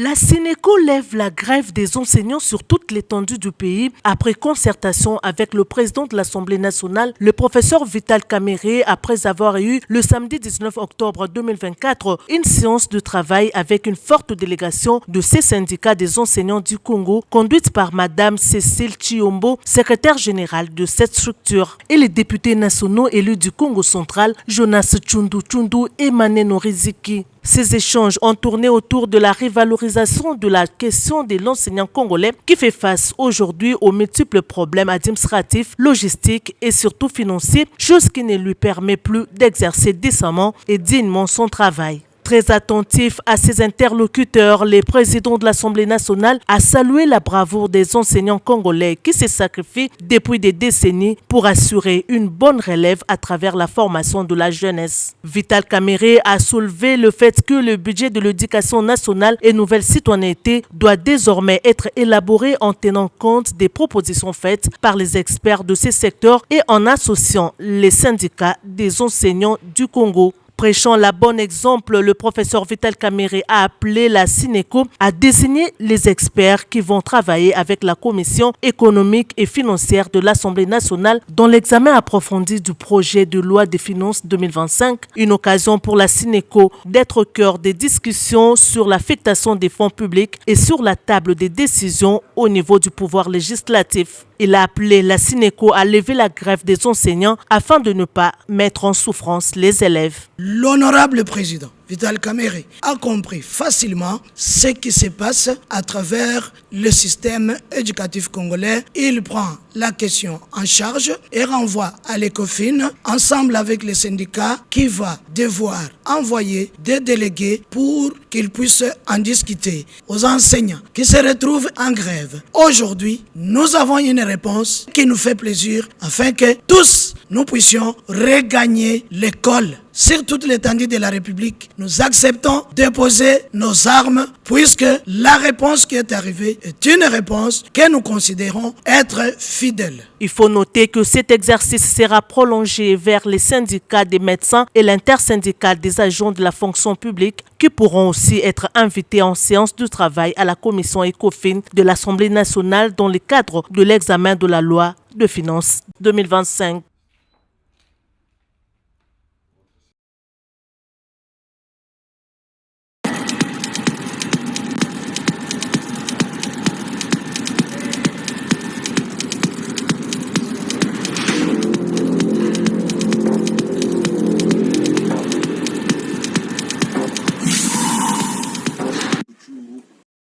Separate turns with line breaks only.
La Sénéco lève la grève des enseignants sur toute l'étendue du pays après concertation avec le président de l'Assemblée nationale, le professeur Vital Kamerhe, après avoir eu le samedi 19 octobre 2024 une séance de travail avec une forte délégation de ces syndicats des enseignants du Congo, conduite par Madame Cécile Chiombo, secrétaire générale de cette structure, et les députés nationaux élus du Congo central, Jonas Tshundu Tshundu et Maneno Riziki. Ces échanges ont tourné autour de la revalorisation de la question de l'enseignant congolais qui fait face aujourd'hui aux multiples problèmes administratifs, logistiques et surtout financiers, chose qui ne lui permet plus d'exercer décemment et dignement son travail. Très attentif à ses interlocuteurs, le président de l'Assemblée nationale a salué la bravoure des enseignants congolais qui se sacrifient depuis des décennies pour assurer une bonne relève à travers la formation de la jeunesse. Vital Kamerhe a soulevé le fait que le budget de l'éducation nationale et nouvelle citoyenneté doit désormais être élaboré en tenant compte des propositions faites par les experts de ces secteurs et en associant les syndicats des enseignants du Congo. Prêchant la bonne exemple, le professeur Vital Kamerhe a appelé la Sénéco à désigner les experts qui vont travailler avec la Commission économique et financière de l'Assemblée nationale dans l'examen approfondi du projet de loi des finances 2025. Une occasion pour la Sénéco d'être au cœur des discussions sur l'affectation des fonds publics et sur la table des décisions au niveau du pouvoir législatif. Il a appelé la Sénéco à lever la grève des enseignants afin de ne pas mettre en souffrance les élèves.
L'honorable président Vital Kamerhe a compris facilement ce qui se passe à travers le système éducatif congolais. Il prend la question en charge et renvoie à l'ECOFIN ensemble avec les syndicats qui va devoir envoyer des délégués pour qu'ils puissent en discuter aux enseignants qui se retrouvent en grève. Aujourd'hui, nous avons une réponse qui nous fait plaisir afin que tous nous puissions regagner l'école. Sur toute l'étendue de la République, nous acceptons de poser nos armes puisque la réponse qui est arrivée est une réponse que nous considérons être fidèle.
Il faut noter que cet exercice sera prolongé vers les syndicats des médecins et l'intersyndicale des agents de la fonction publique qui pourront aussi être invités en séance de travail à la commission ECOFIN de l'Assemblée nationale dans le cadre de l'examen de la loi de finances 2025.